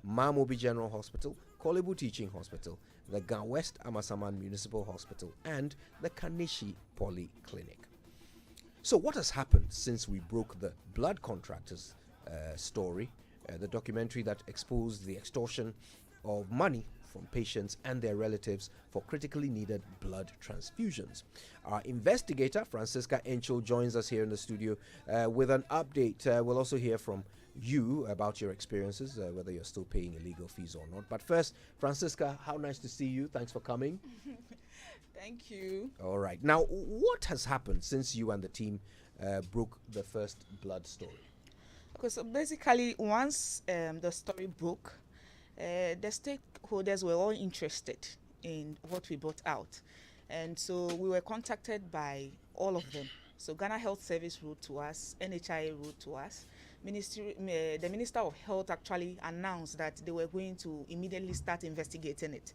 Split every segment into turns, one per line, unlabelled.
Mamobi General Hospital, Kolebu Teaching Hospital, the Gan West Amasaman Municipal Hospital, and the Kanishi Polyclinic. So what has happened since we broke the blood contractors story, the documentary that exposed the extortion of money from patients and their relatives for critically needed blood transfusions? Our investigator, Francisca Encho, joins us here in the studio with an update. We'll also hear from you about your experiences, whether you're still paying illegal fees or not. But first, Francisca, how nice to see you. Thanks for coming.
Thank you.
All right. Now, what has happened since you and the team broke the first blood story?
Okay, so basically, once the story broke, the stakeholders were all interested in what we brought out. And so we were contacted by all of them. So Ghana Health Service wrote to us, NHIA wrote to us. The Minister of Health actually announced that they were going to immediately start investigating it.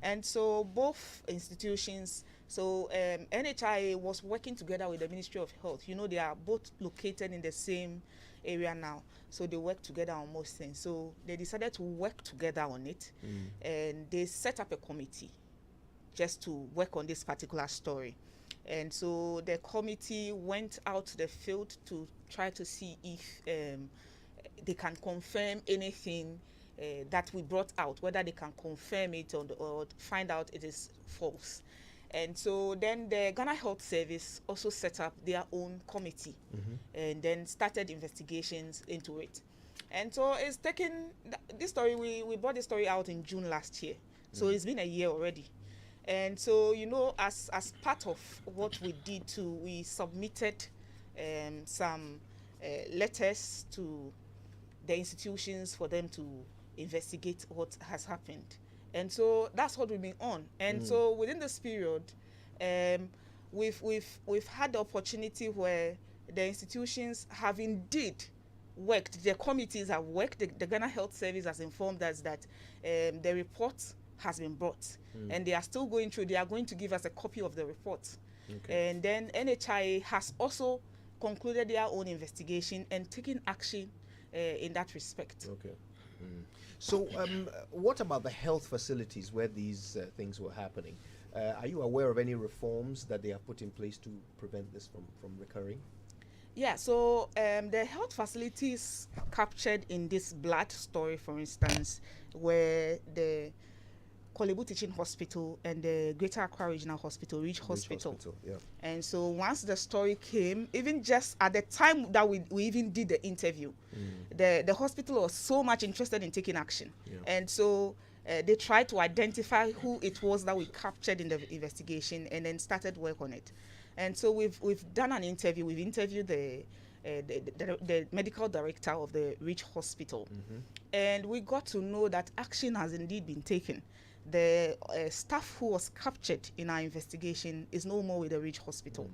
And so both institutions, so NHIA was working together with the Ministry of Health. You know, they are both located in the same area now, so they work together on most things. So they decided to work together on it, and they set up a committee just to work on this particular story. And so the committee went out to the field to try to see if they can confirm anything that we brought out, whether they can confirm it or find out it is false. And so then the Ghana Health Service also set up their own committee and then started investigations into it. And so it's taken, this story, we brought this story out in June last year. So it's been a year already. And so, you know, as part of what we did too, we submitted some letters to the institutions for them to investigate what has happened. And so that's what we've been on. And so within this period, we've had the opportunity where the institutions have indeed worked. The committees have worked. The Ghana Health Service has informed us that the report has been brought, and they are still going through. They are going to give us a copy of the report. And then NHIA has also concluded their own investigation and taken action in that respect.
So what about the health facilities where these things were happening? Are you aware of any reforms that they have put in place to prevent this from recurring?
Yeah, so the health facilities captured in this blood story, for instance, were the Kolebu Teaching Hospital and the Greater Accra Regional Hospital, Ridge Hospital.
Yeah.
And so once the story came, even just at the time that we even did the interview, the hospital was so much interested in taking action. And so they tried to identify who it was that we captured in the investigation and then started work on it. And so we've done an interview. We've interviewed the medical director of the Ridge Hospital. And we got to know that action has indeed been taken. The staff who was captured in our investigation is no more with the Ridge Hospital.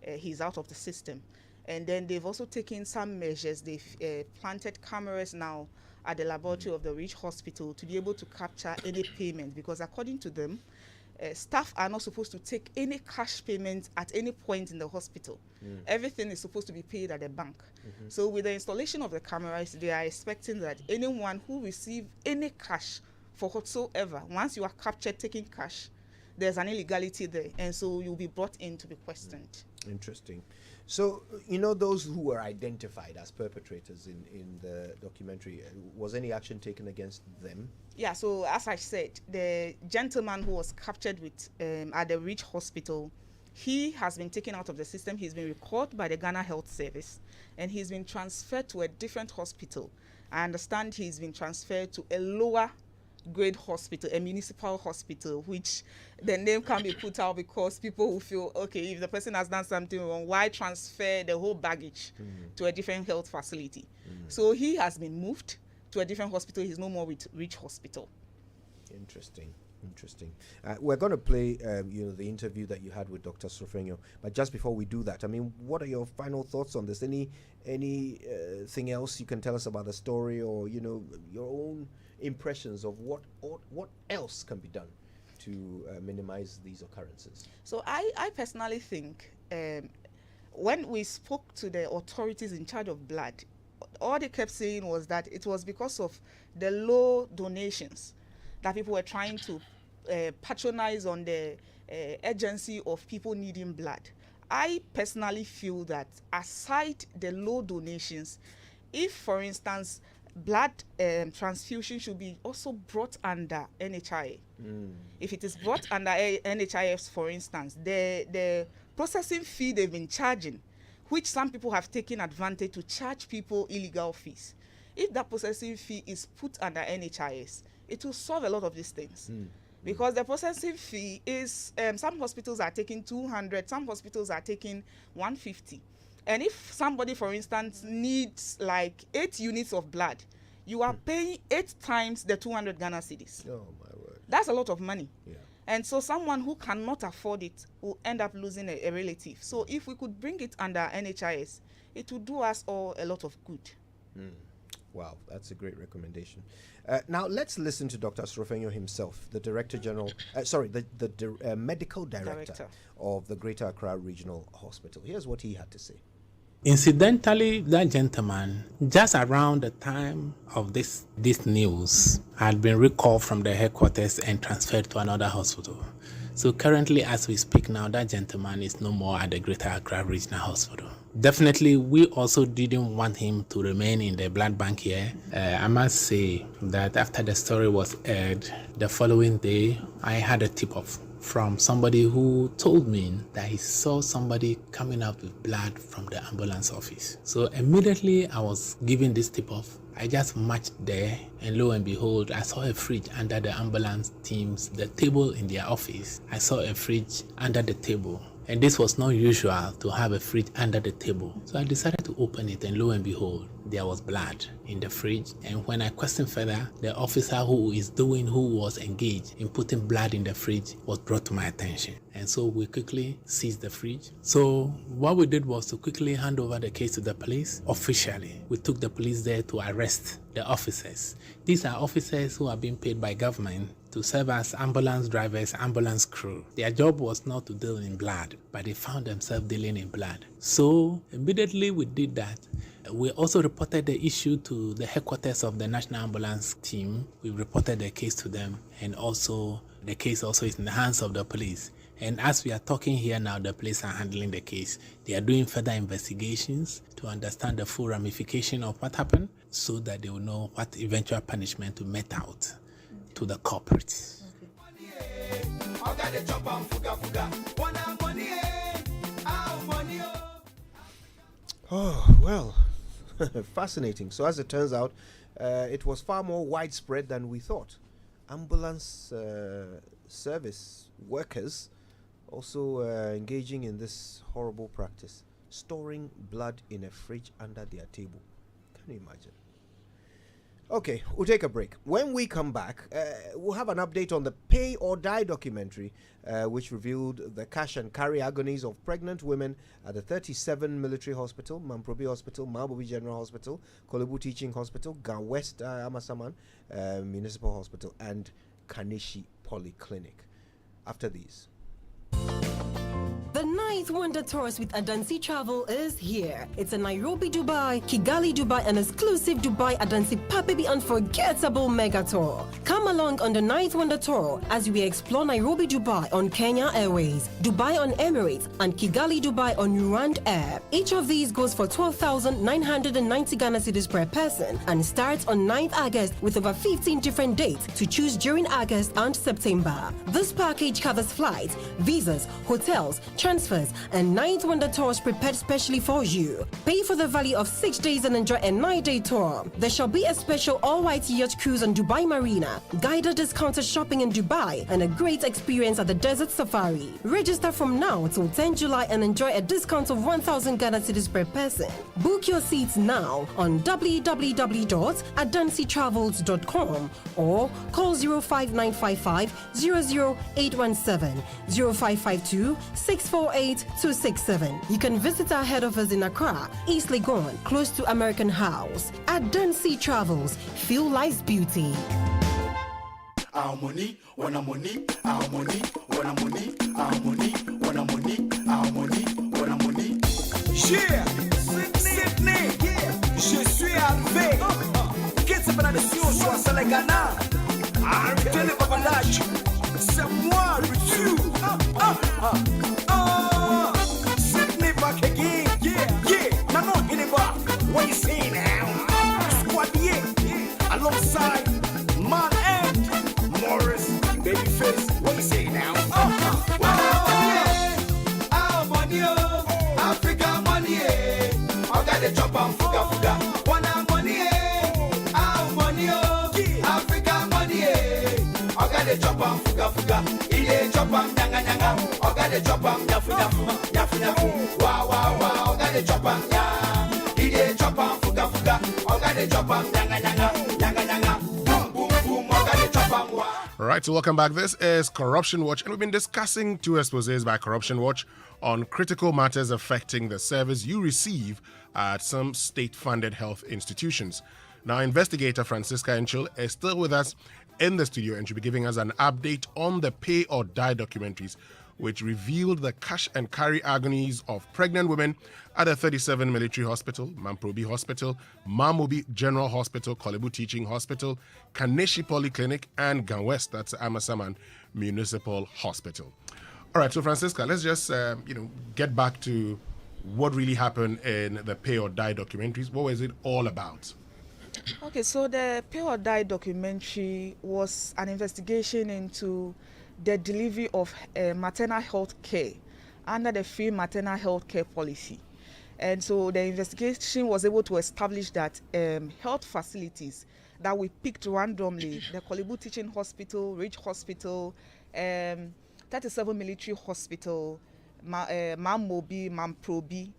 He's out of the system. And then they've also taken some measures. They've planted cameras now at the laboratory of the Ridge Hospital to be able to capture any payment, because according to them, staff are not supposed to take any cash payment at any point in the hospital. Everything is supposed to be paid at the bank. So with the installation of the cameras, they are expecting that anyone who receives any cash for whatsoever, once you are captured taking cash, there's an illegality there, and so you'll be brought in to be questioned.
Interesting. So, you know, those who were identified as perpetrators in the documentary, was any action taken against them?
Yeah, so as I said, the gentleman who was captured with at the Ridge Hospital, he has been taken out of the system. He's been recalled by the Ghana Health Service, and he's been transferred to a different hospital. I understand he's been transferred to a lower grade hospital, a municipal hospital, which the name can be put out because people will feel, okay, if the person has done something wrong, why transfer the whole baggage to a different health facility? So he has been moved to a different hospital. He's no more with Ridge Hospital.
Interesting. We're going to play the interview that you had with Dr. Sofrenyo, but just before we do that, I mean, what are your final thoughts on this? Any thing else you can tell us about the story, or your own impressions of what else can be done to minimize these occurrences?
So I personally think when we spoke to the authorities in charge of blood, all they kept saying was that it was because of the low donations that people were trying to patronize on the urgency of people needing blood. I personally feel that aside the low donations, if, for instance, blood transfusion should be also brought under NHIA. If it is brought under NHIS, for instance, the processing fee they've been charging, which some people have taken advantage to charge people illegal fees. If that processing fee is put under NHIS, it will solve a lot of these things. Because the processing fee is, some hospitals are taking 200, some hospitals are taking 150. And if somebody, for instance, needs like 8 units of blood, you are paying 8 times the 200 Ghana cedis.
Oh, my word.
That's a lot of money.
Yeah.
And so someone who cannot afford it will end up losing a relative. So if we could bring it under NHIS, it would do us all a lot of good.
Wow, that's a great recommendation. Now let's listen to Dr. Srofenyo himself, the Director General, the Medical Director of the Greater Accra Regional Hospital. Here's what he had to say.
Incidentally, that gentleman, just around the time of this news, had been recalled from the headquarters and transferred to another hospital. So currently, as we speak now, that gentleman is no more at the Greater Accra Regional Hospital. Definitely, we also didn't want him to remain in the blood bank here. I must say that after the story was aired, the following day, I had a tip-off from somebody who told me that he saw somebody coming out with blood from the ambulance office. So immediately I was given this tip-off. I just marched there, and lo and behold, I saw a fridge under the ambulance teams, the table in their office. I saw a fridge under the table. And this was not usual to have a fridge under the table. So I decided to open it, and lo and behold, there was blood in the fridge. And when I questioned further, the officer who was engaged in putting blood in the fridge was brought to my attention. And so we quickly seized the fridge. So what we did was to quickly hand over the case to the police officially. We took the police there to arrest the officers. These are officers who are being paid by government to serve as ambulance drivers, ambulance crew. Their job was not to deal in blood, but they found themselves dealing in blood. So immediately we did that. We also reported the issue to the headquarters of the National Ambulance Team. We reported the case to them, and also the case also is in the hands of the police. And as we are talking here now, the police are handling the case. They are doing further investigations to understand the full ramification of what happened, so that they will know what eventual punishment to mete out to the culprits.
Oh, well, fascinating. So as it turns out, it was far more widespread than we thought. Ambulance service workers also engaging in this horrible practice, storing blood in a fridge under their table. Can you imagine? Okay, we'll take a break. When we come back, we'll have an update on the Pay or Die documentary, which revealed the cash and carry agonies of pregnant women at the 37 Military Hospital, Mamprobi Hospital, Malbobi General Hospital, Kolebu Teaching Hospital, Ga West Amasaman Municipal Hospital, and Kaneshi Polyclinic. After these.
The ninth Wonder Tours with Adansi Travel is here. It's a Nairobi, Dubai, Kigali, Dubai, and exclusive Dubai Adansi Papebi unforgettable mega tour. Come along on the ninth Wonder Tour as we explore Nairobi, Dubai on Kenya Airways, Dubai on Emirates, and Kigali, Dubai on Urand Air. Each of these goes for 12,990 Ghana cedis per person and starts on 9th August with over 15 different dates to choose during August and September. This package covers flights, visas, hotels, transfers, and 9th Wonder Tours prepared specially for you. Pay for the value of 6 days and enjoy a 9-day tour. There shall be a special all-white yacht cruise on Dubai Marina, guided discounted shopping in Dubai, and a great experience at the Desert Safari. Register from now till 10 July and enjoy a discount of 1,000 Ghana cedis per person. Book your seats now on www.adansitravels.com or call 05955 00817 0552 648 267. You can visit our head office in Accra, East Legon, close to American House. Adansi Travels, feel life's beauty.
Our money, when our money, our money, when our money, our money, when our money, our money, when our money. Yeah, Sydney, yeah.
Je suis arrivé. Qu'est-ce que c'est sur Sénégal? Arrêtez le babadage. C'est moi le tu. Sydney back again. Yeah. Now no anymore. What you say now? Squad alongside Man and Morris Babyface. What you say now? Money, Africa money. I got the chop and fuga. Wanna money, money, Africa money. I got the chop and fuga. Ile chop and nyanga. I got the chop and yafu. Wow. I got the chop and Ile chop and fuga. I got the chop and nyanga. Boom. I got the chop and wa.
All right, so welcome back. This is Corruption Watch, and we've been discussing 2 exposés by Corruption Watch on critical matters affecting the service you receive at some state-funded health institutions. Now, investigator Francisca Enchil is still with us in the studio, and she'll be giving us an update on the Pay or Die documentaries, which revealed the cash and carry agonies of pregnant women at the 37 Military Hospital, Mamprobi Hospital, Mamobi General Hospital, Kolebu Teaching Hospital, Kaneshi Polyclinic, and Ganwest, that's Amasaman Municipal Hospital. All right, so Francisca, let's just get back to what really happened in the Pay or Die documentaries. What was it all about?
Okay, so the Pay or Die documentary was an investigation into the delivery of maternal health care under the free maternal health care policy. And so the investigation was able to establish that health facilities that we picked randomly, the Kolebu Teaching Hospital, Ridge Hospital, 37 Military Hospital, Mamobi, Mamprobi,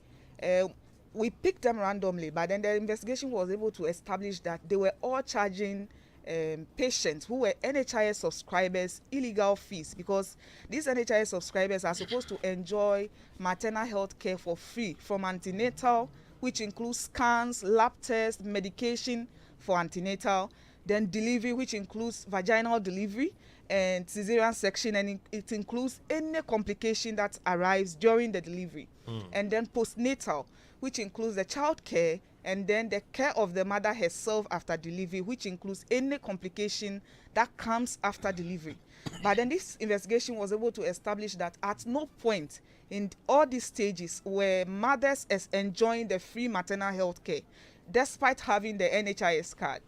we picked them randomly, but then the investigation was able to establish that they were all charging patients who were NHIS subscribers illegal fees, because these NHIS subscribers are supposed to enjoy maternal health care for free, from antenatal, which includes scans, lab tests, medication for antenatal, then delivery, which includes vaginal delivery and cesarean section, and it includes any complication that arrives during the delivery, and then postnatal, which includes the child care and then the care of the mother herself after delivery, which includes any complication that comes after delivery. But then this investigation was able to establish that at no point in all these stages were mothers enjoying the free maternal health care, despite having the NHIS card.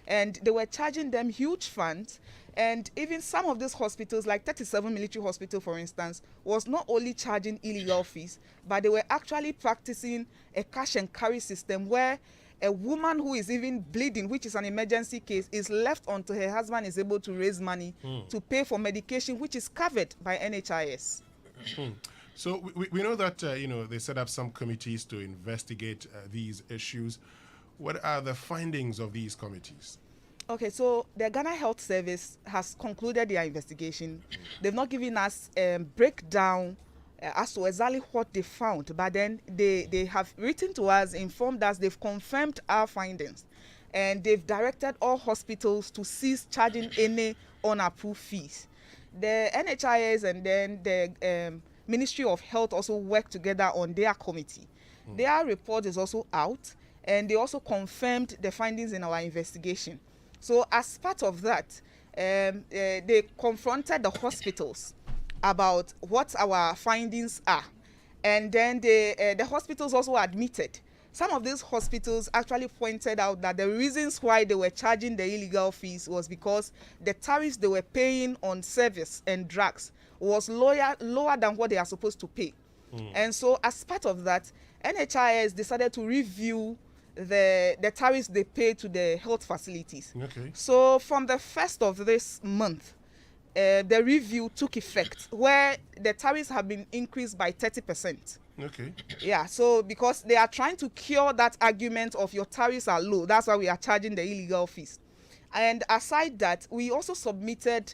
And they were charging them huge funds. And even some of these hospitals, like 37 Military Hospital, for instance, was not only charging illegal fees, but they were actually practicing a cash and carry system where a woman who is even bleeding, which is an emergency case, is left until her husband is able to raise money to pay for medication, which is covered by NHIS.
So we know that, they set up some committees to investigate these issues. What are the findings of these committees?
Okay, so the Ghana Health Service has concluded their investigation. They've not given us a breakdown as to exactly what they found, but then they have written to us, informed us, they've confirmed our findings, and they've directed all hospitals to cease charging any unapproved fees. The NHIS and then the Ministry of Health also work together on their committee. Their report is also out, and they also confirmed the findings in our investigation. So as part of that, they confronted the hospitals about what our findings are. And then the hospitals also admitted. Some of these hospitals actually pointed out that the reasons why they were charging the illegal fees was because the tariffs they were paying on service and drugs was lower than what they are supposed to pay. And so as part of that, NHIS decided to review the tariffs they pay to the health facilities.
Okay.
So from the 1st of this month, the review took effect, where the tariffs have been increased by 30%.
Okay.
Yeah, so because they are trying to cure that argument of your tariffs are low, that's why we are charging the illegal fees. And aside that, we also submitted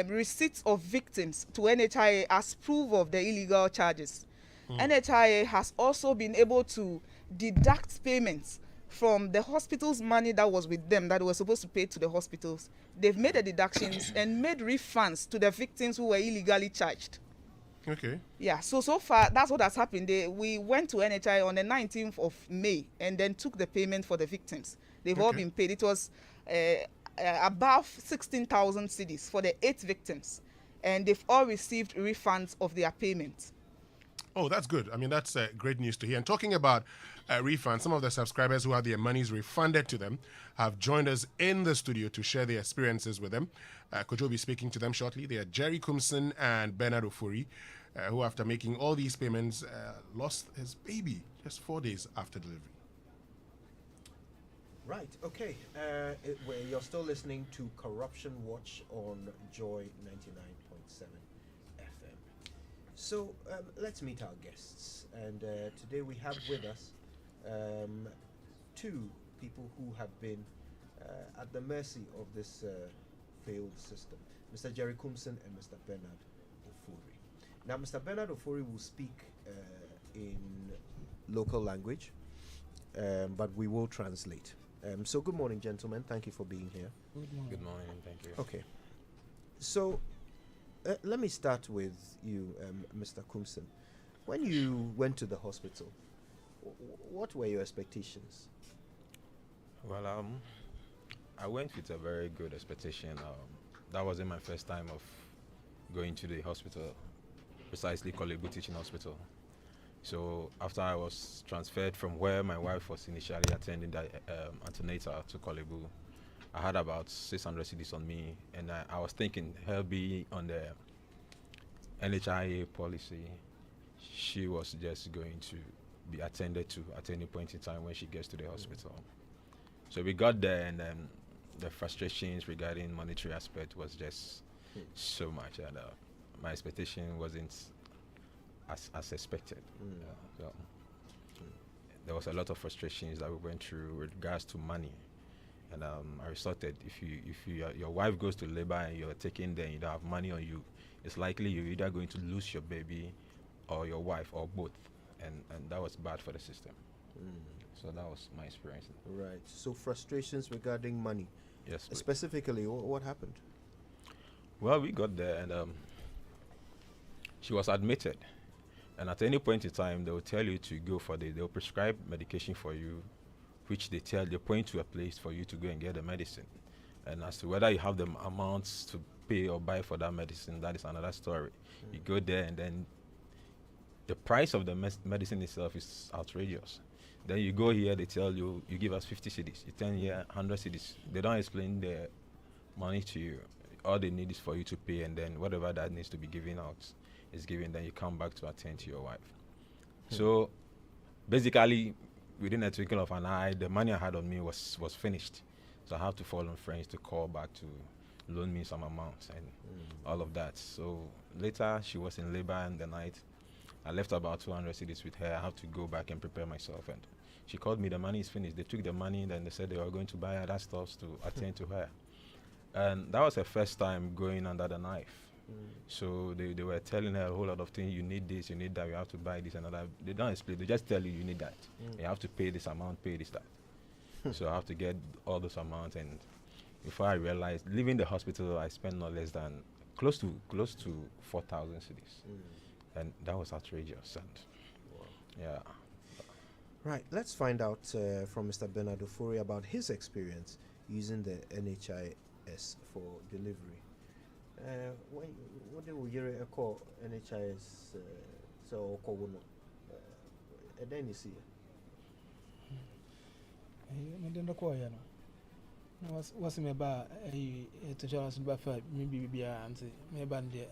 receipts of victims to NHIA as proof of the illegal charges. NHIA has also been able to deduct payments from the hospital's money that was with them that were supposed to pay to the hospitals. They've made the deductions and made refunds to the victims who were illegally charged.
Okay.
Yeah, so far that's what has happened. We went to NHI on the 19th of May and then took the payment for the victims. They've all been paid. It was above 16,000 cedis for the 8 victims, and they've all received refunds of their payment.
Oh, that's good. I mean, that's great news to hear. And talking about refunds, some of the subscribers who had their monies refunded to them have joined us in the studio to share their experiences with them. Kojo will be speaking to them shortly. They are Jerry Kumson and Bernard Ofori, who, after making all these payments, lost his baby just 4 days after delivery.
Right, okay. You're still listening to Corruption Watch on Joy 99.7 FM. So let's meet our guests. And today we have with us 2 people who have been at the mercy of this failed system, Mr. Jerry Kumson and Mr. Bernard Ofori. Now, Mr. Bernard Ofori will speak in local language, but we will translate. So good morning, gentlemen. Thank you for being here.
Good morning. Thank you.
Okay. So let me start with you, Mr. Kumson. When you went to the hospital, what were your expectations?
Well, I went with a very good expectation. That wasn't my first time of going to the hospital, precisely Kolebu Teaching Hospital. So after I was transferred from where my wife was initially attending the antenatal to Kolebu, I had about 600 cedis on me, and I was thinking her being on the NHIA policy, she was just going to be attended to at any point in time when she gets to the hospital. So we got there, and the frustrations regarding monetary aspect was just so much, and my expectation wasn't as expected. So there was a lot of frustrations that we went through with regards to money, and I resorted, if your wife goes to labor and you're taking there and you don't have money on you, it's likely you're either going to lose your baby or your wife or both, and that was bad for the system. So that was my experience.
Right. So frustrations regarding money.
Yes. Please.
Specifically, what happened?
Well, we got there, and she was admitted. And at any point in time, they will tell you to go they'll prescribe medication for you, which they point to a place for you to go and get the medicine. And as to whether you have the amounts to pay or buy for that medicine, that is another story. You go there, and then the price of the medicine itself is outrageous. Then you go here, they tell you, you give us 50 cedis. You turn here, 100 cedis. They don't explain the money to you. All they need is for you to pay, and then whatever that needs to be given out is given. Then you come back to attend to your wife. So basically, within a twinkle of an eye, the money I had on me was finished. So I have to phone friends to call back to loan me some amounts and all of that. So later, she was in labor in the night. I left about 200 cedis with her. I have to go back and prepare myself. And she called me, the money is finished. They took the money, then they said they were going to buy other stuff to attend to her. And that was her first time going under the knife. So they were telling her a whole lot of things. You need this, you need that, you have to buy this and that. They don't explain. They just tell you need that. You have to pay this amount, pay this, that. So I have to get all those amounts. And before I realized, leaving the hospital, I spent no less than close to 4,000 cedis. And that was outrageous. And yeah.
Right. Let's find out from Mr. Bernard Ofori about his experience using the NHIS for delivery. What do we call NHIS? So, and then you see.
What's me about to Charles Buffer? Maybe be a answer. Maybe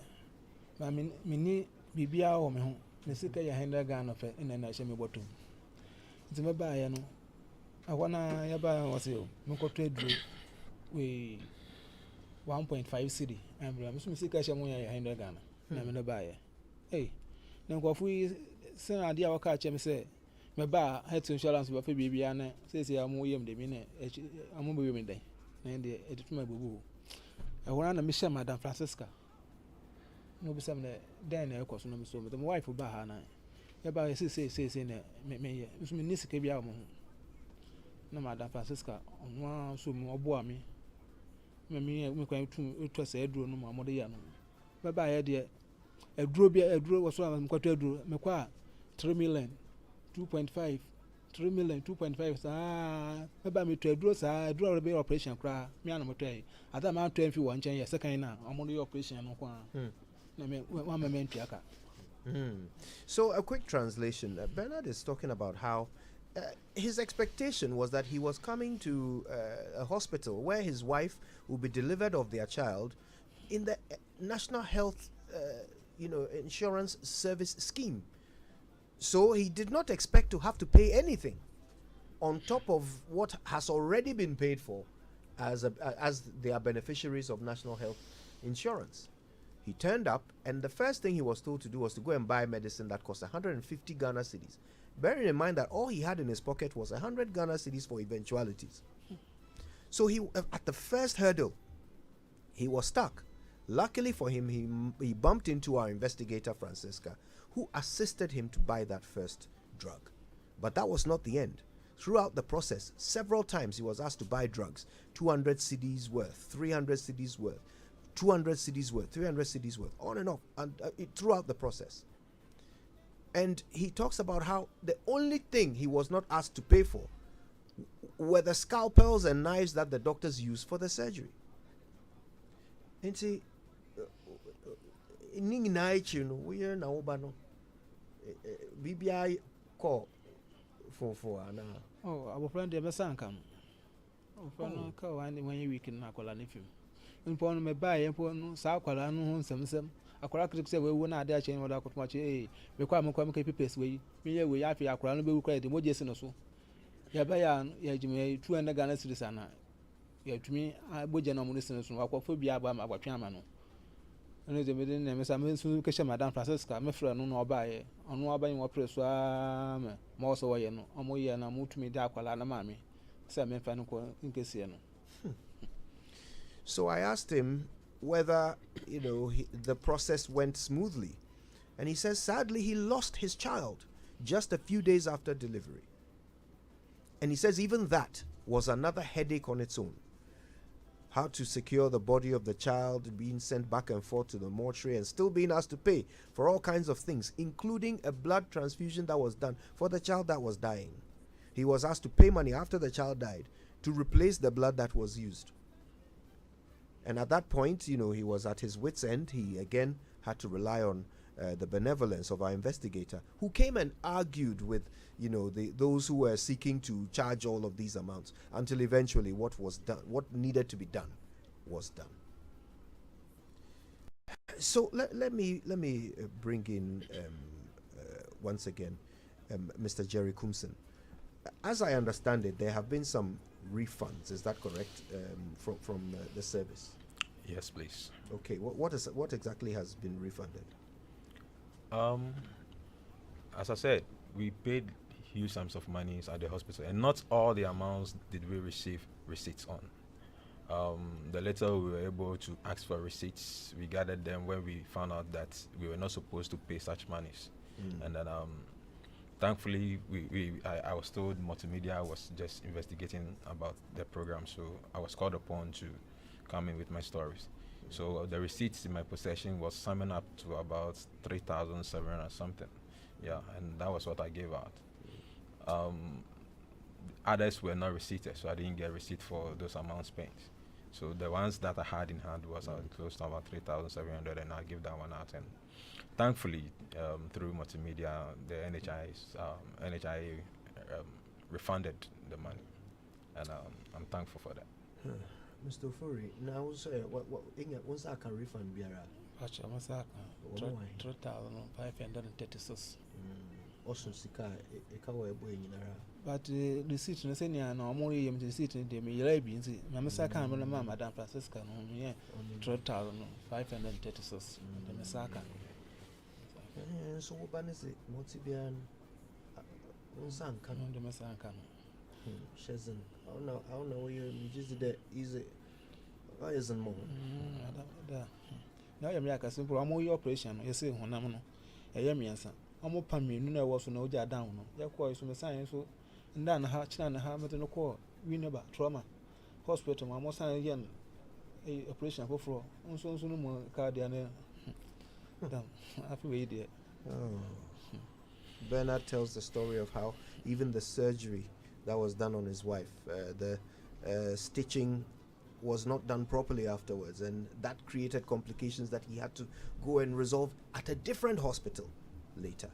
I mean, Bibia or me home. The sick a handle gun of it in a national bottom. It's a buy, I wanna yaba was you. Moko trade we 1.5 city. I'm sick as a handle gun. I'm in a buyer. Hey, no, if we send a dear catch him say, my bar had to insurance for Bibiana, says I'm William de Mine, I'm women day. And the editor boo. I want to miss Madame Francisca. No, be some then, of course, no, so but my wife will buy her. About say, in me, Miss Miss Kabiamo. No, Madame Francisca, one so more boy me. Me, we're going to trust Edro no more. Bye bye, dear. a draw was one quarter a draw, me qua 3 million, 2.5, 3 million, 2.5. Maybe me to a draw, sir, a draw a bit operation cry, me and Motay. At that amount 21 change, second now, I'm on the operation. One moment,
So a quick translation. Bernard is talking about how his expectation was that he was coming to a hospital where his wife will be delivered of their child in the National Health Insurance Service Scheme. So he did not expect to have to pay anything on top of what has already been paid for as they are beneficiaries of National Health Insurance. He turned up, and the first thing he was told to do was to go and buy medicine that cost 150 Ghana cedis. Bearing in mind that all he had in his pocket was 100 Ghana cedis for eventualities. So he, at the first hurdle, he was stuck. Luckily for him, he bumped into our investigator, Francisca, who assisted him to buy that first drug. But that was not the end. Throughout the process, several times he was asked to buy drugs, 200 cedis worth, 300 cedis worth, 200 cedis worth, 300 cedis worth, on and off, and throughout the process. And he talks about how the only thing he was not asked to pay for were the scalpels and knives that the doctors used for the surgery. And see, we are now BBI call for an
our friend the Messankam. Oh, friend, when you weekend, Nakola Nephew. Upon me buy upon Sakola, no, some. A crack say we will not dare change what I could watch. We come papers way. Me, we have a crown will credit the Mojes and so. Yabayan, Yajime, 200 Ghana citizens. You to me, I would general listeners from Aquaphobia by my Chamano. And the middle name is a Miss Madame Francisca, my friend, no buy, on no buying what press, more so, or more, and I moved to me dark while I'm mammy. Some infanical in Cassiano.
So I asked him whether the process went smoothly, and he says sadly he lost his child just a few days after delivery, and he says even that was another headache on its own. How to secure the body of the child, being sent back and forth to the mortuary, and still being asked to pay for all kinds of things, including a blood transfusion that was done for the child that was dying. He was asked to pay money after the child died to replace the blood that was used. And at that point, he was at his wit's end. He again had to rely on the benevolence of our investigator, who came and argued with, those who were seeking to charge all of these amounts, until eventually what was done, what needed to be done, was done. So let me bring in once again Mr. Jerry Kumsen. As I understand it, there have been some refunds. Is that correct? From the service?
Yes, please.
Okay. What exactly has been refunded?
As I said, we paid huge sums of money at the hospital, and not all the amounts did we receive receipts on. The later we were able to ask for receipts. We gathered them when we found out that we were not supposed to pay such monies, and then thankfully I was told multimedia was just investigating about the program, so I was called upon to come in with my stories. So the receipts in my possession was summing up to about 3,700 something. Yeah, and that was what I gave out. Others were not receipted, so I didn't get receipt for those amounts spent. So the ones that I had in hand was close to about 3,700, and I give that one out. And thankfully, through multimedia, the NHI refunded the money, and I'm thankful for that.
Mr. Ofori, now once I can refund Biara.
3,536.
Also, Sika,
but the receipt in the senior, no more receipt in the Arabians. Mamma can't Madame Francisca, 3,536. The Messaka.
So, what is it? Motibian Unsan can
the Messaka.
Shazan. I don't know where you just did easy. Why isn't more?
Now you're like a simple operation. You say, when I'm a yamiansa. I'm up on me, no, was no down. Your course from the science, and then China have no core. We never trauma. Hospital, my most again. A operation for no more cardian. I feel there.
Oh. Bernard tells the story of how even the surgery that was done on his wife, the stitching was not done properly afterwards, and that created complications that he had to go and resolve at a different hospital later.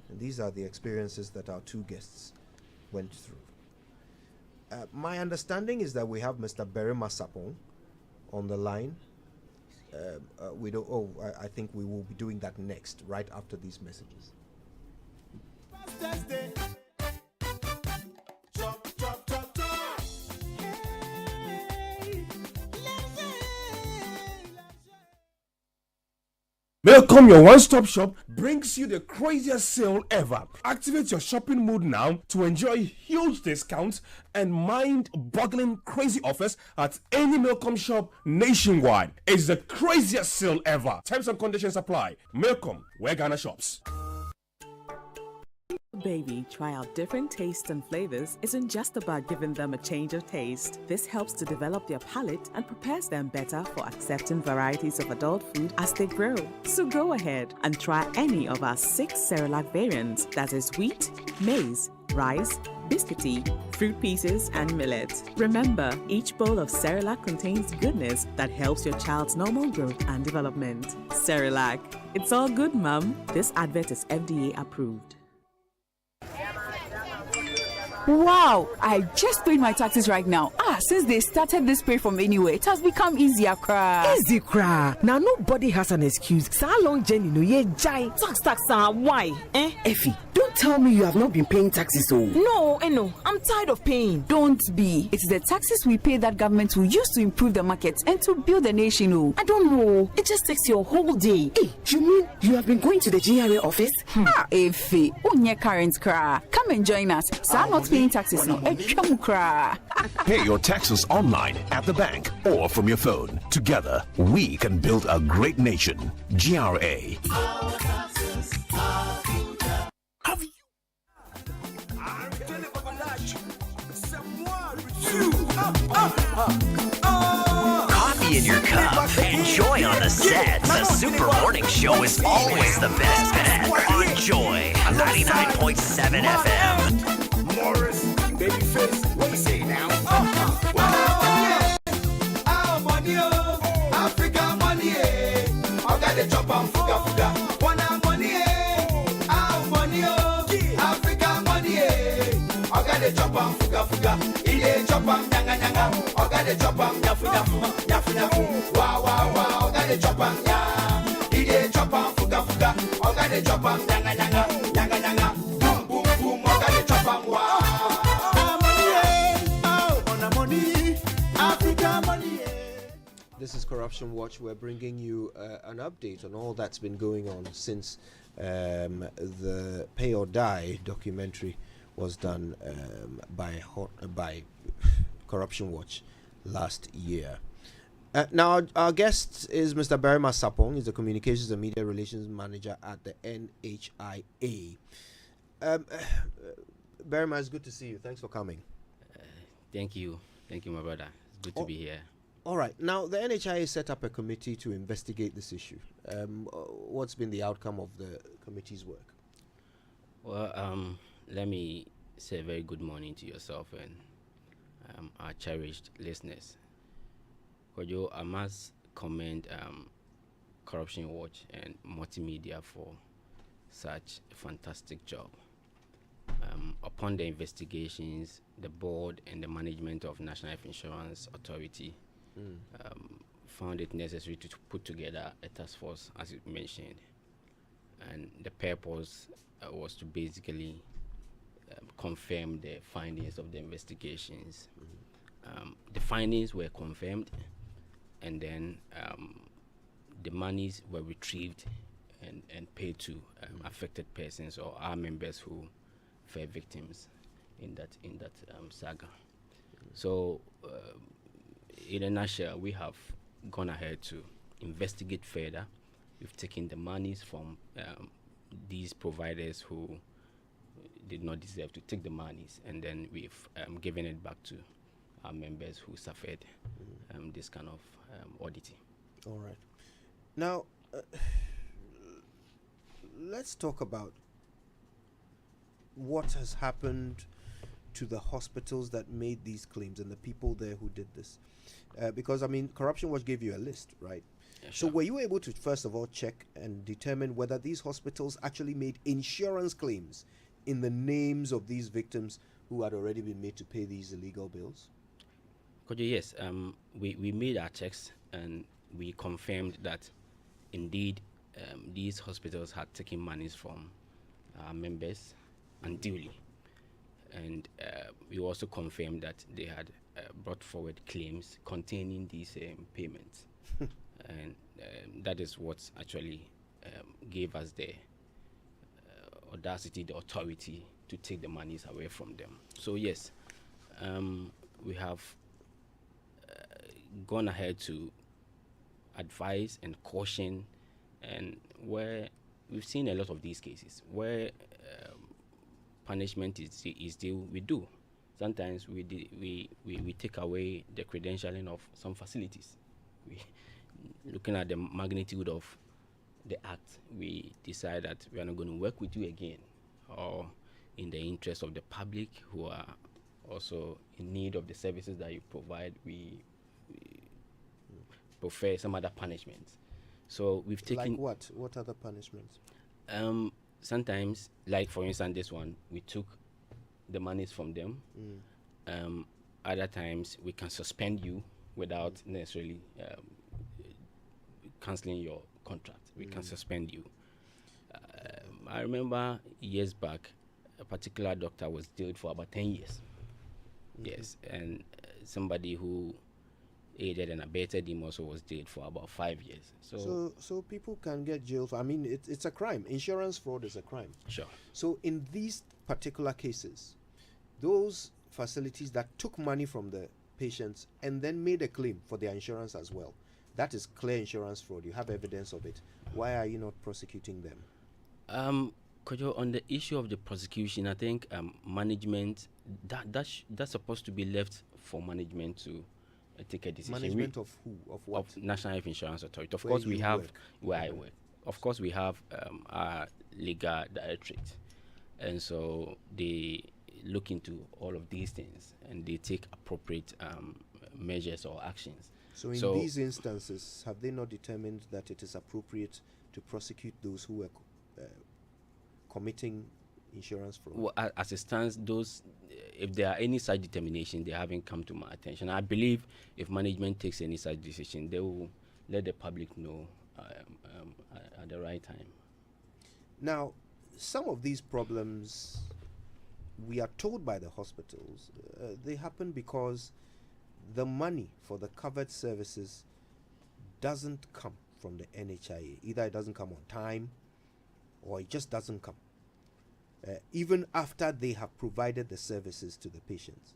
And these are the experiences that our two guests went through. My understanding is that we have Mr. Berima Sapong on the line. We don't. Oh, I think we will be doing that next, right after these messages.
Welcome, your one-stop shop brings you the craziest sale ever. Activate your shopping mood now to enjoy huge discounts and mind-boggling crazy offers at any Milcom shop nationwide. It's the craziest sale ever. Terms and conditions apply. Milcom, where Ghana shops.
Baby, try out different tastes and flavors isn't just about giving them a change of taste. This helps to develop their palate and prepares them better for accepting varieties of adult food as they grow. So go ahead and try any of our 6 Cerelac variants, that is wheat, maize, rice, biscuity, fruit pieces, and millet. Remember, each bowl of Cerelac contains goodness that helps your child's normal growth and development. Cerelac, it's all good, Mum. This advert is FDA approved.
Wow, I just paid my taxes right now. Since they started this pay from anywhere, it has become easier, cra.
Easy, cra. Now nobody has an excuse. So long journey, no ye jai. Tax, why? Effie, don't tell me you have not been paying taxes, oh. No, I'm tired of paying.
Don't be. It's the taxes we pay that government will use to improve the market and to build the nation, oh.
I don't know. It just takes your whole day. Hey, you mean you have been going to the GRA office?
Effie, unye current, cra. Come and join us. So I'm not paying taxes, no.
Pay your taxes online, at the bank, or from your phone. Together, we can build a great nation. GRA.
Have you?
Coffee in your cup and Joy on the set. The Super Morning Show is always the best bet on Joy 99.7 FM.
Morris, babyface, what you say now? Money, Africa money, I got the chop and fuga. Wanna money, money, Africa money, I got the chop and fuga. Ile chop and nyanga, I got the chop and yafu. Wow, I got the chop and ya. Ile chop and fuga, I got the chop and nyanga. Boom, I got the chop and wow.
This is Corruption Watch. We're bringing you an update on all that's been going on since the Pay or Die documentary was done by Corruption Watch last year. Now, our guest is Mr. Berima Sapong. He's the Communications and Media Relations Manager at the NHIA. Berima, it's good to see you. Thanks for coming.
Thank you, my brother. It's good to be here.
All right. Now, the NHIA set up a committee to investigate this issue. What's been the outcome of the committee's work?
Well, let me say a very good morning to yourself and our cherished listeners. Kojo, I must commend Corruption Watch and Multimedia for such a fantastic job. Upon the investigations, the board and the management of National Health Insurance Authority found it necessary to put together a task force, as you mentioned. And the purpose was to basically confirm the findings of the investigations. The findings were confirmed, and then the monies were retrieved and paid to affected persons or our members who fell victims in that saga. So, in a nutshell, we have gone ahead to investigate further. We've taken the monies from these providers who did not deserve to take the monies, and then we've given it back to our members who suffered this kind of auditing.
All right. Now, let's talk about what has happened to the hospitals that made these claims and the people there who did this. Because, I mean, Corruption Watch gave you a list, right?
Yeah,
So
sure.
were you able to, first of all, check and determine whether these hospitals actually made insurance claims in the names of these victims who had already been made to pay these illegal bills?
Kojo, yes, we made our checks and we confirmed that indeed these hospitals had taken monies from our members unduly. And we also confirmed that they had brought forward claims containing these payments. And that is what actually gave us the audacity, the authority to take the monies away from them. So yes, we have gone ahead to advise and caution, and where we've seen a lot of these cases where punishment is due, we do. Sometimes we take away the credentialing of some facilities. Looking at the magnitude of the act, we decide that we are not going to work with you again, or in the interest of the public who are also in need of the services that you provide, we prefer some other punishments. So we've taken...
Like what? What other punishments?
Sometimes, like for instance this one, we took the monies from them. Other times we can suspend you without necessarily cancelling your contract. We can suspend you. I remember years back, a particular doctor was jailed for about 10 years. Yes, and somebody who aided and abetted him also was jailed for about 5 years.
So people can get jailed for, I mean, it's a crime. Insurance fraud is a crime.
Sure.
So in these particular cases, those facilities that took money from the patients and then made a claim for their insurance as well, that is clear insurance fraud. You have evidence of it. Why are you not prosecuting them?
Kojo, on the issue of the prosecution, I think management, that's supposed to be left for management to take a decision.
Management of who? Of what?
Of National Health Insurance Authority. Of
Where
course, we
you
have
work.
where I work. Of course, we have our legal directorate, and so they look into all of these things and they take appropriate measures or actions.
So in these instances, have they not determined that it is appropriate to prosecute those who are committing insurance fraud?
Well, as it stands, those, if there are any such determination, they haven't come to my attention. I believe if management takes any such decision, they will let the public know at the right time.
Now, some of these problems, we are told by the hospitals, they happen because the money for the covered services doesn't come from the NHIA. Either it doesn't come on time or it just doesn't come. Even after they have provided the services to the patients.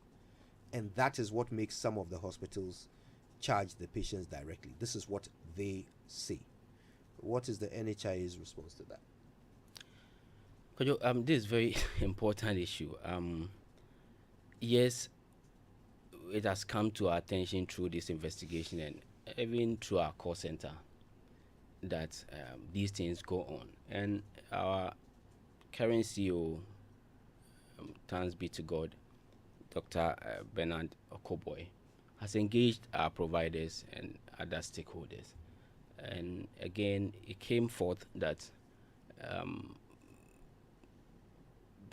And that is what makes some of the hospitals charge the patients directly. This is what they say. What is the NHIA's response to that?
This is a very important issue. Yes, it has come to our attention through this investigation and even through our call center that these things go on. And our current CEO, thanks be to God, Dr. Bernard Okoboy, has engaged our providers and other stakeholders. And again, it came forth that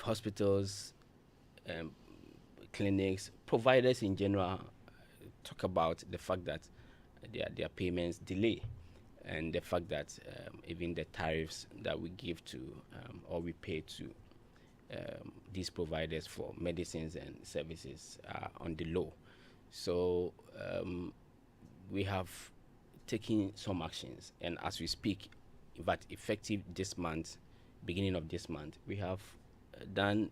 hospitals, clinics, providers in general talk about the fact that their payments delay, and the fact that even the tariffs that we give to or we pay to these providers for medicines and services are on the low. So we have taken some actions, and as we speak, in fact, effective this month, beginning of this month, we have done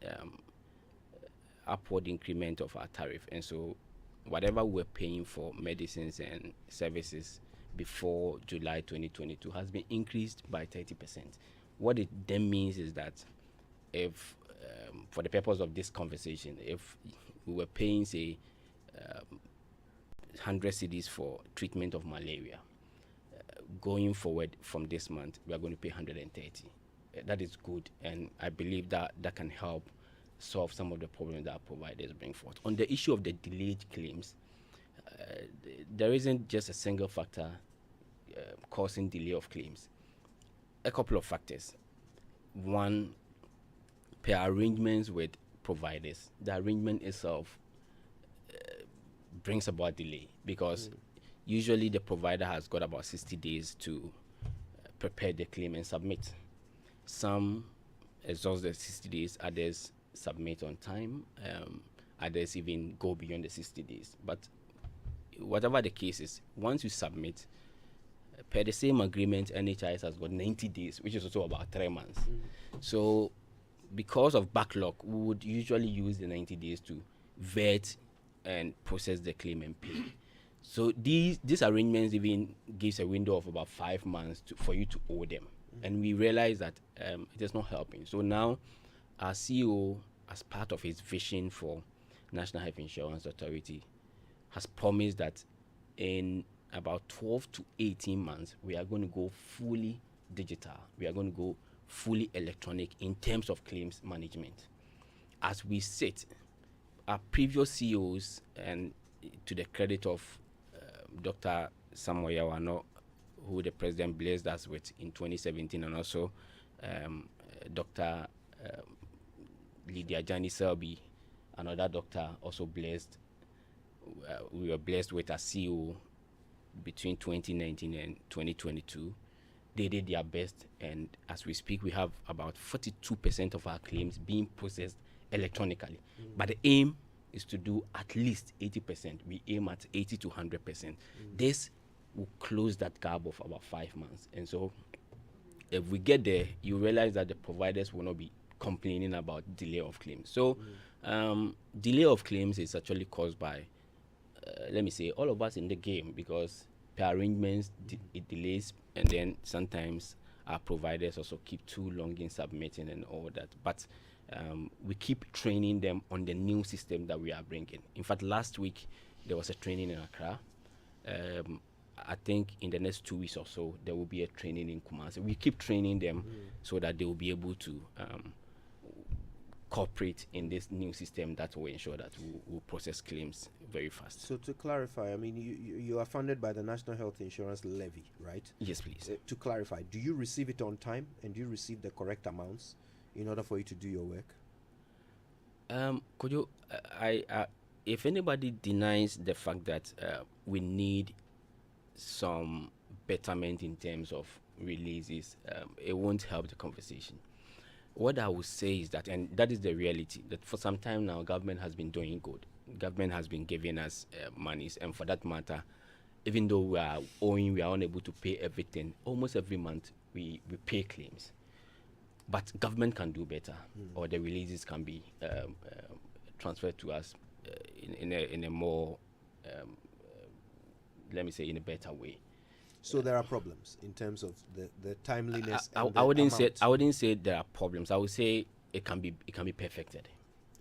upward increment of our tariff, and so whatever we're paying for medicines and services before July 2022 has been increased by 30%. What it then means is that if, for the purpose of this conversation, if we were paying, say, 100 cedis for treatment of malaria, going forward from this month, we are going to pay 130. that is good, and I believe that that can help solve some of the problems that providers bring forth. On the issue of the delayed claims, there isn't just a single factor causing delay of claims. A couple of factors. One, per arrangements with providers, the arrangement itself brings about delay, because usually the provider has got about 60 days to prepare the claim and submit. Some exhaust the 60 days, others submit on time, others even go beyond the 60 days. But whatever the case is, once you submit, per the same agreement, NHIS has got 90 days, which is also about 3 months. So because of backlog, we would usually use the 90 days to vet and process the claim and pay. So these arrangements even gives a window of about 5 months for you to owe them. And we realize that it is not helping. So now our CEO, as part of his vision for National Health Insurance Authority, has promised that in about 12 to 18 months, we are going to go fully digital. We are going to go fully electronic in terms of claims management. As we sit, our previous CEOs, and to the credit of Dr. Samuel Yawano, who the president blessed us with in 2017, and also Dr. Lydia Jani Selby, another doctor, also blessed. We were blessed with a CEO between 2019 and 2022. They did their best, and as we speak, we have about 42% of our claims being processed electronically. But the aim is to do at least 80%. We aim at 80 to 100%. This will close that gap of about 5 months. And so if we get there, you realize that the providers will not be complaining about delay of claims. So delay of claims is actually caused by, let me say, all of us in the game, because per arrangements, it delays, and then sometimes our providers also keep too long in submitting and all that. But we keep training them on the new system that we are bringing. In fact, last week there was a training in Accra. I think in the next 2 weeks or so there will be a training in Kumasi. We keep training them so that they will be able to cooperate in this new system that will ensure that we'll process claims very fast.
So to clarify, I mean, you are funded by the National Health Insurance Levy, right?
Yes, please.
To clarify, do you receive it on time, and do you receive the correct amounts in order for you to do your work?
Could you, if anybody denies the fact that we need some betterment in terms of releases, it won't help the conversation. What I would say is that, and that is the reality, that for some time now, government has been doing good. Government has been giving us monies, and for that matter, even though we are owing, we are unable to pay everything. Almost every month, we pay claims. But government can do better, or the releases can be transferred to us in a more, let me say, in a better way.
So there are problems in terms of the timeliness.
I wouldn't say there are problems. I would say it can be perfected.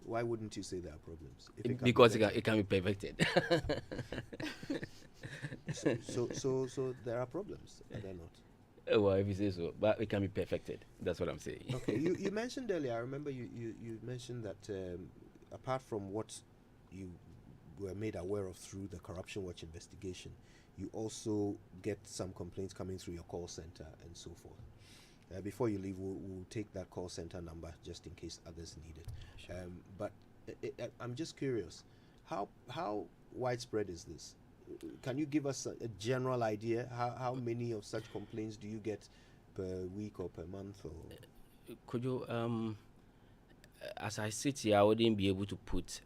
Why wouldn't you say there are problems?
Because it can be perfected.
so there are problems, are there not?
Well, if you say so, but it can be perfected. That's what I'm saying.
Okay, you mentioned earlier, I remember you mentioned that apart from what you were made aware of through the Corruption Watch investigation, you also get some complaints coming through your call center and so forth. Before you leave, we'll take that call center number just in case others need it. Sure. But I'm just curious, how widespread is this? Can you give us a general idea? How many of such complaints do you get per week or per month? Or
could you, as I sit here, I wouldn't be able to put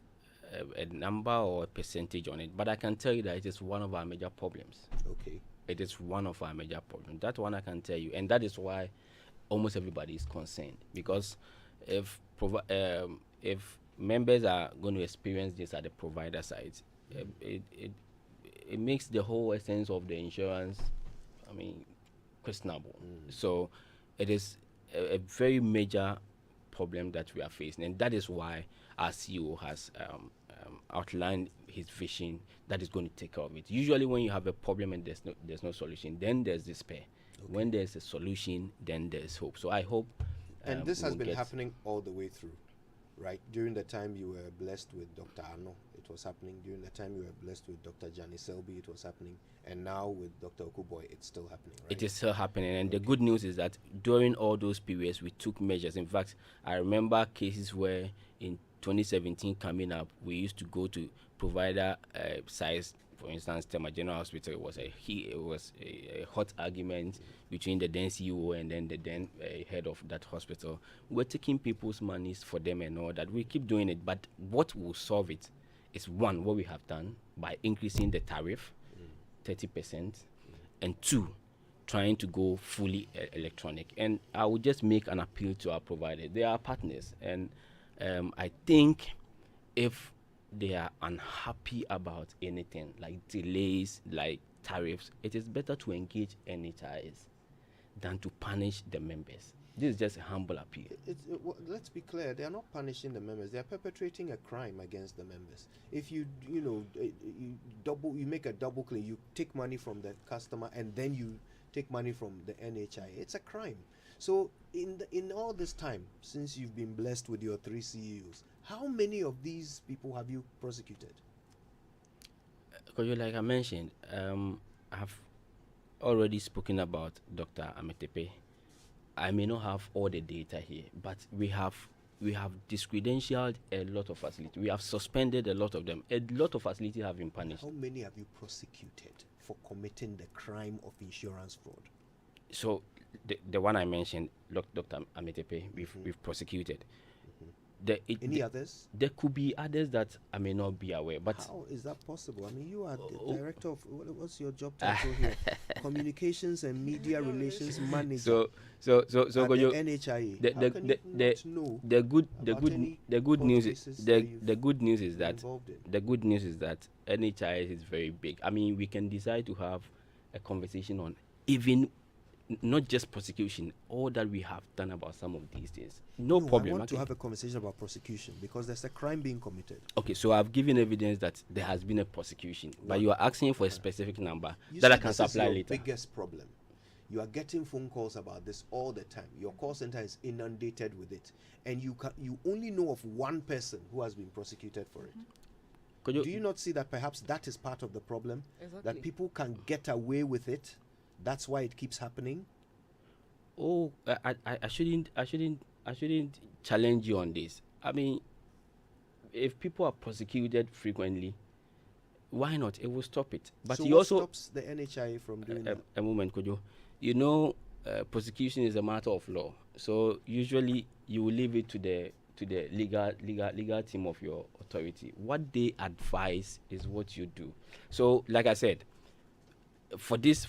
a number or a percentage on it, but I can tell you that it is one of our major problems.
Okay.
It is one of our major problems. That one I can tell you, and that is why almost everybody is concerned, because if members are going to experience this at the provider side, it makes the whole essence of the insurance, questionable. So it is a very major problem that we are facing, and that is why our CEO has outlined his vision that is going to take care of it. Usually when you have a problem and there's no solution, then there's despair. Okay. When there's a solution, then there's hope. So I hope
And this
we
has
will
been
get-
happening all the way through, right? During the time you were blessed with Dr. Arno, it was happening. During the time you were blessed with Dr. Jani Selby, it was happening. And now with Dr. Okuboy, it's still happening, right?
It is still happening, and the good news is that during all those periods, we took measures. In fact, I remember cases where in 2017 coming up, we used to go to provider sites. For instance, Tema General Hospital, it was a hot argument between the then CEO and then the then head of that hospital. We're taking people's monies for them and all that. We keep doing it, but what will solve it is, one, what we have done by increasing the tariff 30%, and two, trying to go fully electronic. And I would just make an appeal to our providers. They are partners, and I think if they are unhappy about anything like delays, like tariffs, it is better to engage NHIS than to punish the members. This is just a humble appeal.
Let's be clear, they are not punishing the members. They are perpetrating a crime against the members. If you make a double claim, you take money from the customer and then you take money from the NHI, it's a crime. So in all this time, since you've been blessed with your 3 CEOs, how many of these people have you prosecuted?
Because like I mentioned, I've already spoken about Dr. Ametepe. I may not have all the data here, but we have discredentialed a lot of facilities. We have suspended a lot of them. A lot of facilities have been punished.
How many have you prosecuted for committing the crime of insurance fraud?
So the one I mentioned, Dr. Ametepe, we've prosecuted.
Any others?
There could be others that I may not be aware. But
how is that possible? I mean, you are the director of what's your job title here? Communications and Media Relations Manager.
So
at the NHIA.
The good news is that NHIS is very big. I mean, we can decide to have a conversation on even not just prosecution, all that we have done about some of these things. No problem.
I want to have a conversation about prosecution because there's a crime being committed.
Okay, so I've given evidence that there has been a prosecution, but you are asking for a specific number
You
that I
see,
can
this is
supply
your
later.
Biggest problem. You are getting phone calls about this all the time. Your call center is inundated with it, and you only know of one person who has been prosecuted for it. Do you not see that perhaps that is part of the problem?
Exactly.
That people can get away with it. That's why it keeps happening.
Oh, I shouldn't challenge you on this. I mean, if people are prosecuted frequently, why not? It will stop it. But
so
he
what
also
stops the NHI from doing that?
A moment, Kojo. You know, prosecution is a matter of law. So usually you will leave it to the legal team of your authority. What they advise is what you do. So, like I said, for this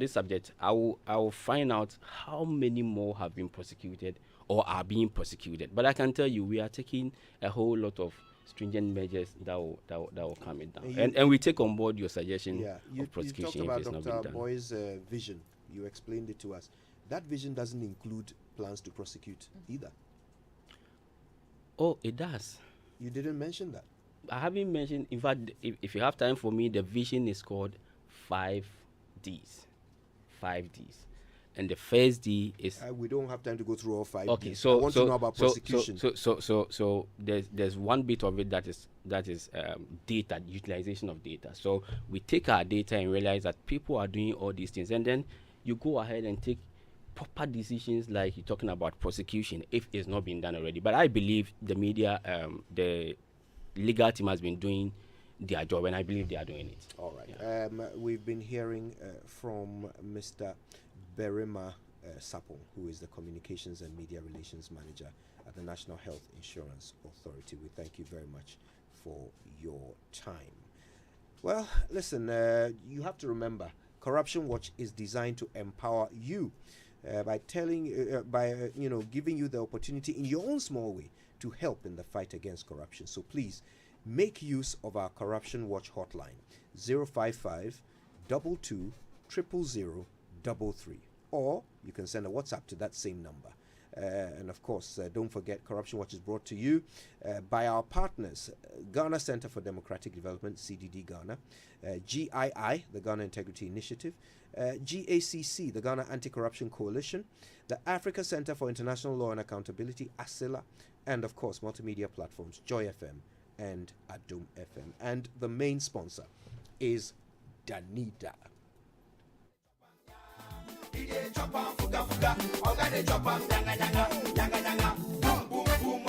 subject, I will find out how many more have been prosecuted or are being prosecuted. But I can tell you, we are taking a whole lot of stringent measures that will calm it down. And we take on board your suggestion of prosecution.
You talked
if it's
about
not been
Dr.
done.
Boy's vision. You explained it to us. That vision doesn't include plans to prosecute either.
Oh, it does.
You didn't mention that.
I haven't mentioned. In fact, if you have time for me, the vision is called 5 Ds. 5 Ds. And the first D is
we don't have time to go through all 5
okay,
Ds.
so
I want to know about prosecution.
So there's one bit of it that is data, utilization of data. So we take our data and realize that people are doing all these things, and then you go ahead and take proper decisions like you're talking about prosecution if it's not been done already. But I believe the media, the legal team has been doing their job, and I believe they are doing it.
All right. Yeah. We've been hearing from Mr. Berima Sapong, who is the Communications and Media Relations Manager at the National Health Insurance Authority. We thank you very much for your time. Well, listen, you have to remember, Corruption Watch is designed to empower you by giving you the opportunity in your own small way to help in the fight against corruption. So please make use of our Corruption Watch hotline 055 22 000 33, or you can send a WhatsApp to that same number. And of course, don't forget, Corruption Watch is brought to you by our partners, Ghana Center for Democratic Development, CDD Ghana, GII, the Ghana Integrity Initiative, GACC, the Ghana Anti-Corruption Coalition, the Africa Center for International Law and Accountability, ASILA, and of course, multimedia platforms, Joy FM and Adum FM. And the main sponsor is Danida.
DJ chop on fuga fuga, oga de chop on yanga yanga,